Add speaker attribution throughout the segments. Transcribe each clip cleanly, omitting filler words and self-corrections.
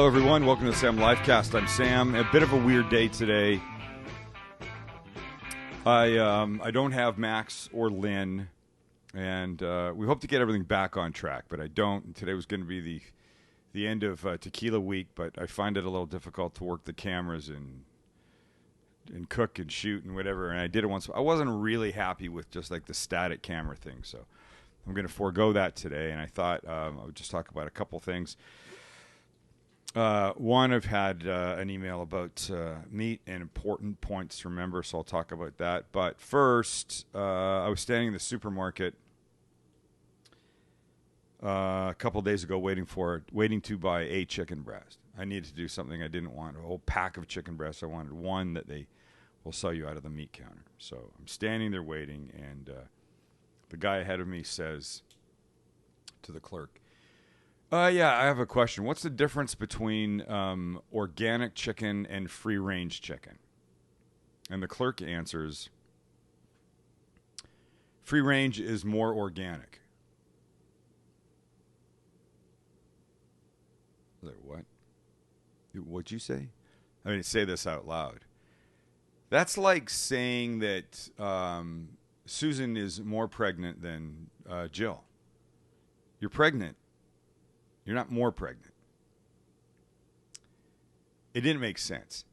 Speaker 1: Hello, everyone. Welcome to the Sam Livecast. I'm Sam. A bit of a weird day today. I don't have Max or Lynn, and we hope to get everything back on track, but I don't. Today was going to be the end of Tequila Week, but I find it a little difficult to work the cameras and cook and shoot and whatever, and I did it once. I wasn't really happy with just like the static camera thing, so I'm going to forego that today, and I thought I would just talk about a couple things. One, I've had an email about meat and important points to remember, so I'll talk about that. But first, I was standing in the supermarket a couple days ago waiting to buy a chicken breast. I needed to do something I didn't want, a whole pack of chicken breasts. I wanted one that they will sell you out of the meat counter. So I'm standing there waiting, and the guy ahead of me says to the clerk, yeah, I have a question. What's the difference between organic chicken and free-range chicken? And the clerk answers, free-range is more organic. I was like, what? What'd you say? I mean, say this out loud. That's like saying that Susan is more pregnant than Jill. You're pregnant. You're not more pregnant. It didn't make sense.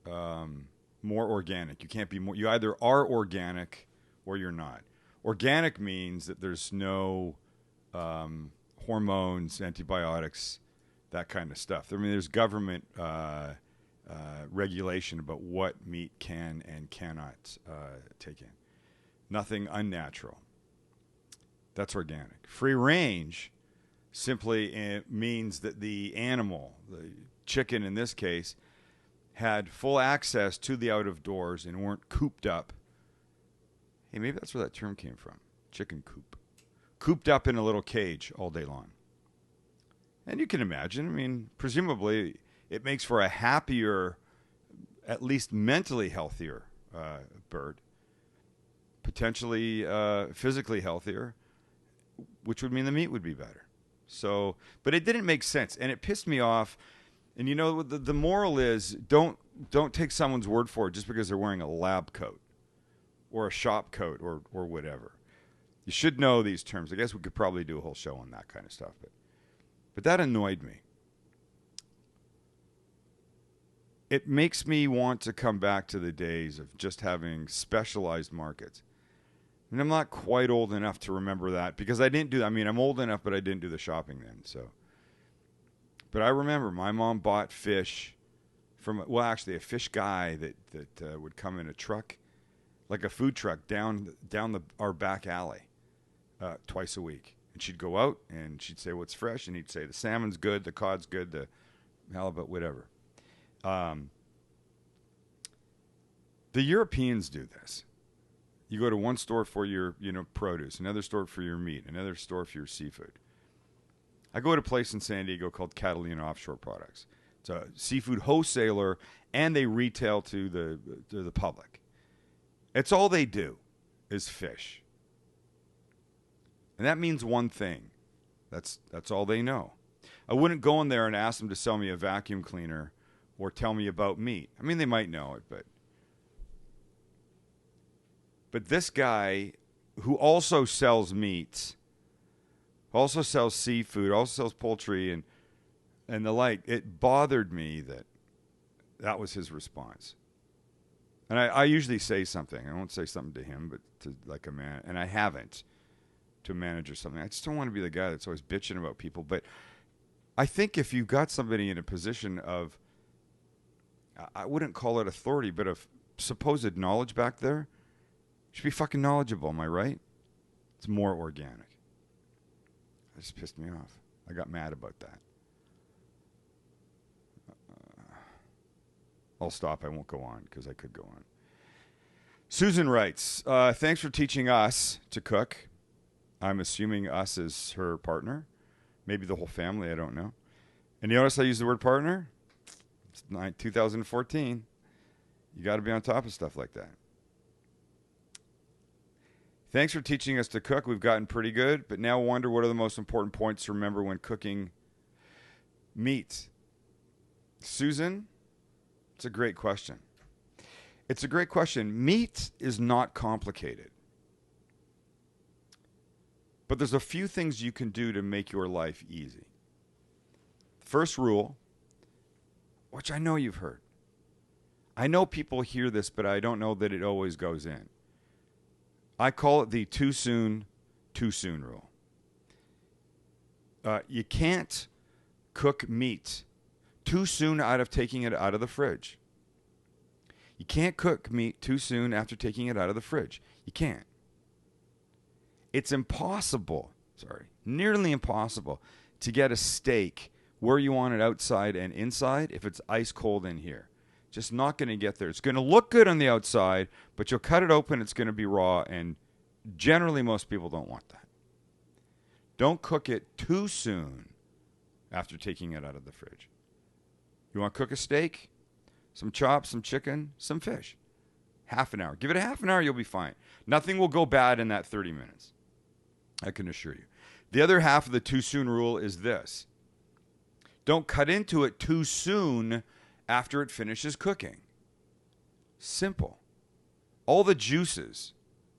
Speaker 1: More organic. You can't be more. You either are organic or you're not. Organic means that there's no hormones, antibiotics, that kind of stuff. I mean, there's government regulation about what meat can and cannot take in. Nothing unnatural. That's organic. Free range simply means that the animal, the chicken in this case, had full access to the out of doors and weren't cooped up. Hey, maybe that's where that term came from. Chicken coop. Cooped up in a little cage all day long. And you can imagine, I mean, presumably it makes for a happier, at least mentally healthier bird. Potentially physically healthier, which would mean the meat would be better. So, but it didn't make sense, and it pissed me off. And you know, the moral is don't take someone's word for it just because they're wearing a lab coat or a shop coat or whatever. You should know these terms. I guess we could probably do a whole show on that kind of stuff, but that annoyed me. It makes me want to come back to the days of just having specialized markets. And I'm not quite old enough to remember that because I didn't do that. I mean, I'm old enough, but I didn't do the shopping then. So, but I remember my mom bought fish from, well, actually a fish guy that would come in a truck, like a food truck down our back alley twice a week. And she'd go out and she'd say what's fresh, and he'd say the salmon's good, the cod's good, the halibut, whatever. The Europeans do this. You go to one store for your, produce, another store for your meat, another store for your seafood. I go to a place in San Diego called Catalina Offshore Products. It's a seafood wholesaler, and they retail to the public. It's all they do is fish. And that means one thing. That's all they know. I wouldn't go in there and ask them to sell me a vacuum cleaner or tell me about meat. I mean, they might know it, But this guy, who also sells meats, also sells seafood, also sells poultry and the like, it bothered me that was his response. And I usually say something. I won't say something to him, but to like a man, and I haven't, to a manager or something. I just don't want to be the guy that's always bitching about people. But I think if you've got somebody in a position of, I wouldn't call it authority, but of supposed knowledge back there, should be fucking knowledgeable, am I right? It's more organic. That just pissed me off. I got mad about that. I'll stop. I won't go on because I could go on. Susan writes, thanks for teaching us to cook. I'm assuming us is her partner. Maybe the whole family, I don't know. And you notice I use the word partner? It's 2014. You got to be on top of stuff like that. Thanks for teaching us to cook. We've gotten pretty good, but now wonder what are the most important points to remember when cooking meat. Susan, it's a great question. It's a great question. Meat is not complicated. But there's a few things you can do to make your life easy. First rule, which I know you've heard. I know people hear this, but I don't know that it always goes in. I call it the too soon rule. You can't cook meat too soon out of taking it out of the fridge. You can't cook meat too soon after taking it out of the fridge. You can't. It's impossible, nearly impossible to get a steak where you want it outside and inside if it's ice cold in here. Just not going to get there. It's going to look good on the outside, but you'll cut it open, it's going to be raw, and generally most people don't want that. Don't cook it too soon after taking it out of the fridge. You want to cook a steak? Some chops, some chicken, some fish. Half an hour. Give it a half an hour, you'll be fine. Nothing will go bad in that 30 minutes. I can assure you. The other half of the too soon rule is this. Don't cut into it too soon after it finishes cooking. Simple. All the juices,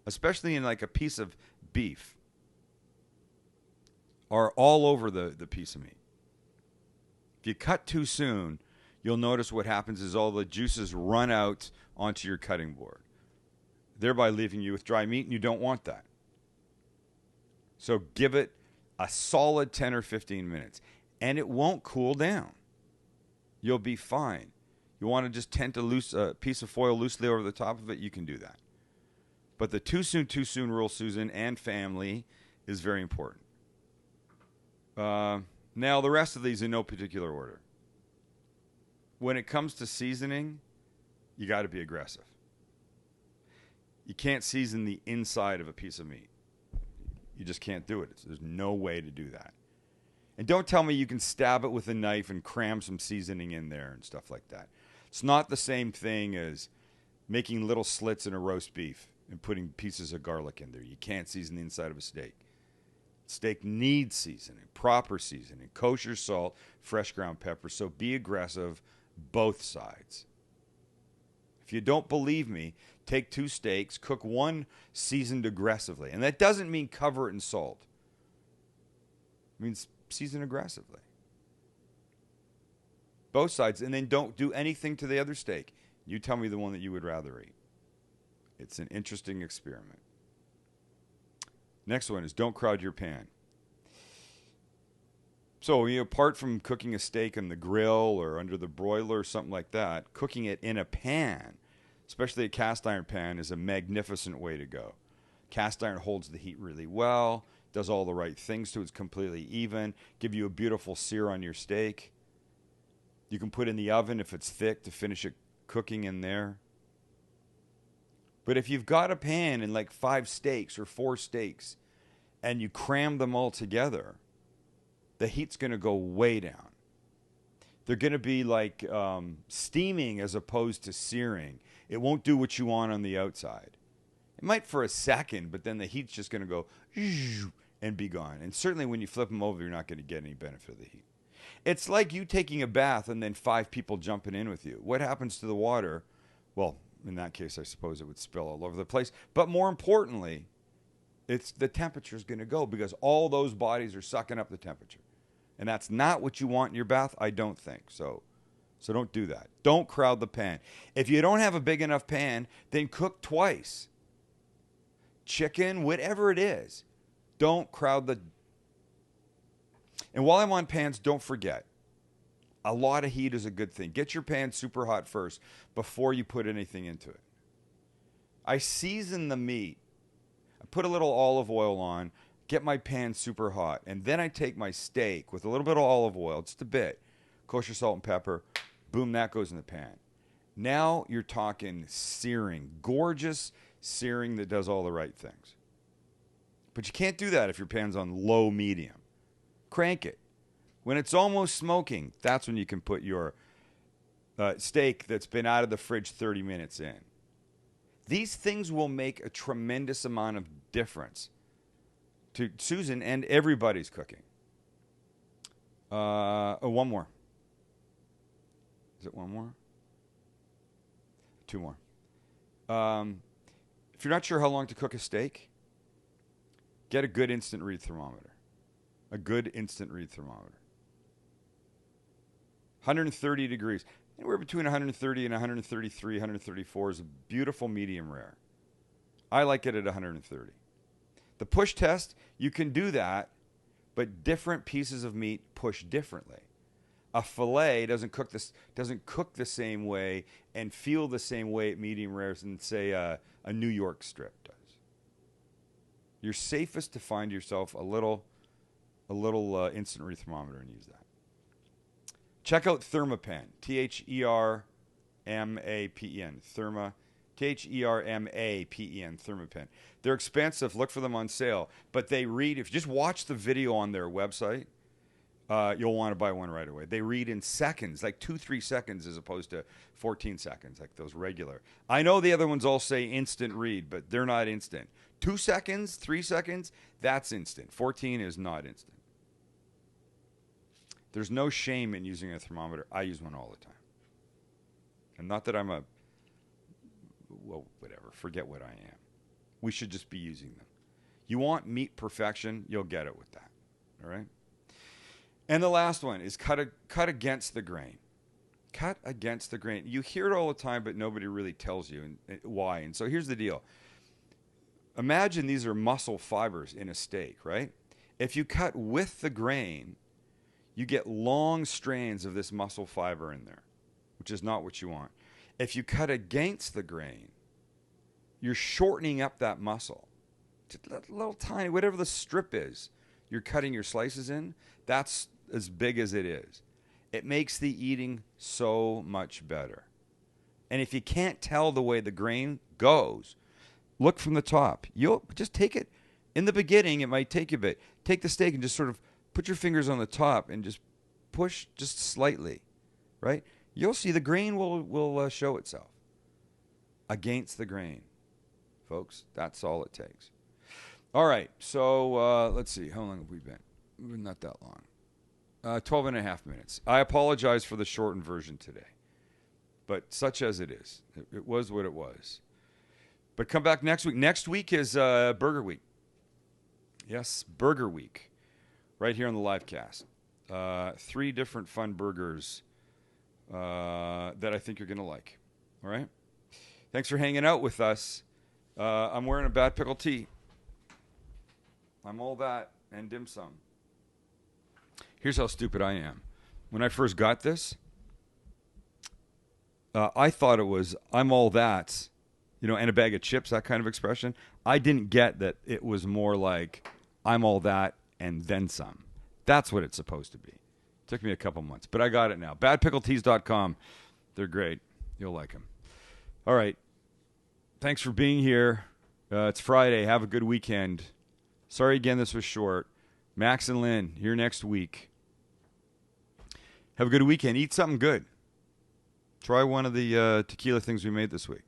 Speaker 1: especially in like a piece of beef, are all over the piece of meat. If you cut too soon, you'll notice what happens is all the juices run out onto your cutting board, thereby leaving you with dry meat, and you don't want that. So give it a solid 10 or 15 minutes, and it won't cool down. You'll be fine. You want to just tent a piece of foil loosely over the top of it, you can do that. But the too soon rule, Susan, and family, is very important. Now, the rest of these in no particular order. When it comes to seasoning, you got to be aggressive. You can't season the inside of a piece of meat. You just can't do it. There's no way to do that. And don't tell me you can stab it with a knife and cram some seasoning in there and stuff like that. It's not the same thing as making little slits in a roast beef and putting pieces of garlic in there. You can't season the inside of a steak. Steak needs seasoning, proper seasoning, kosher salt, fresh ground pepper. So be aggressive, both sides. If you don't believe me, take 2 steaks, cook one seasoned aggressively. And that doesn't mean cover it in salt. It means season aggressively. Both sides, and then don't do anything to the other steak. You tell me the one that you would rather eat. It's an interesting experiment. Next one is don't crowd your pan. So, apart from cooking a steak on the grill or under the broiler or something like that, cooking it in a pan, especially a cast iron pan, is a magnificent way to go. Cast iron holds the heat really well, does all the right things to it, it's completely even, give you a beautiful sear on your steak. You can put it in the oven if it's thick to finish it cooking in there. But if you've got a pan and like 5 steaks or 4 steaks and you cram them all together, the heat's going to go way down. They're going to be like steaming as opposed to searing. It won't do what you want on the outside. It might for a second, but then the heat's just going to go and be gone. And certainly when you flip them over, you're not going to get any benefit of the heat. It's like you taking a bath and then 5 people jumping in with you. What happens to the water? Well, in that case, I suppose it would spill all over the place. But more importantly, it's the temperature is going to go because all those bodies are sucking up the temperature. And that's not what you want in your bath, I don't think. So don't do that. Don't crowd the pan. If you don't have a big enough pan, then cook twice. Chicken, whatever it is. Don't crowd the... And while I'm on pans, don't forget, a lot of heat is a good thing. Get your pan super hot first before you put anything into it. I season the meat. I put a little olive oil on, get my pan super hot, and then I take my steak with a little bit of olive oil, just a bit, kosher salt and pepper, boom, that goes in the pan. Now you're talking searing, gorgeous searing that does all the right things. But you can't do that if your pan's on low medium. Crank it. When it's almost smoking, that's when you can put your steak that's been out of the fridge 30 minutes in. These things will make a tremendous amount of difference to Susan and everybody's cooking. One more. Is it one more? Two more. If you're not sure how long to cook a steak, get a good instant read thermometer. A good instant read thermometer. 130 degrees. Anywhere between 130 and 133, 134 is a beautiful medium rare. I like it at 130. The push test, you can do that, but different pieces of meat push differently. A fillet doesn't cook the same way and feel the same way at medium rares than, say, a New York strip does. You're safest to find yourself a little instant read thermometer and use that. Check out Thermapen, Thermapen, Thermapen, Thermapen. They're expensive. Look for them on sale. But they read, if you just watch the video on their website, you'll want to buy one right away. They read in seconds, like 2-3 seconds as opposed to 14 seconds, like those regular. I know the other ones all say instant read, but they're not instant. 2 seconds, 3 seconds, that's instant. 14 is not instant. There's no shame in using a thermometer. I use one all the time. And not that I'm whatever, forget what I am. We should just be using them. You want meat perfection, you'll get it with that. All right? And the last one is cut against the grain. Cut against the grain. You hear it all the time, but nobody really tells you why. And so here's the deal. Imagine these are muscle fibers in a steak, right? If you cut with the grain, you get long strands of this muscle fiber in there, which is not what you want. If you cut against the grain, you're shortening up that muscle. Just a little tiny, whatever the strip is, you're cutting your slices in, that's as big as it is. It makes the eating so much better. And if you can't tell the way the grain goes, look from the top. You'll just take it. In the beginning, it might take you a bit. Take the steak and just sort of put your fingers on the top and just push just slightly, right? You'll see the grain will show itself. Against the grain, folks. That's all it takes. All right, so let's see. How long have we been? Not that long. 12 and a half minutes. I apologize for the shortened version today, but such as it is. It was what it was. But come back next week. Next week is Burger Week. Yes, Burger Week. Right here on the live cast. 3 different fun burgers that I think you're going to like. All right? Thanks for hanging out with us. I'm wearing a Bad Pickle tee. I'm all that and dim sum. Here's how stupid I am. When I first got this, I thought it was I'm all that, and a bag of chips, that kind of expression. I didn't get that it was more like I'm all that and then some. That's what it's supposed to be. Took me a couple months, but I got it now. BadPickleTees.com. They're great. You'll like them. All right. Thanks for being here. It's Friday. Have a good weekend. Sorry again this was short. Max and Lynn here next week. Have a good weekend. Eat something good. Try one of the tequila things we made this week.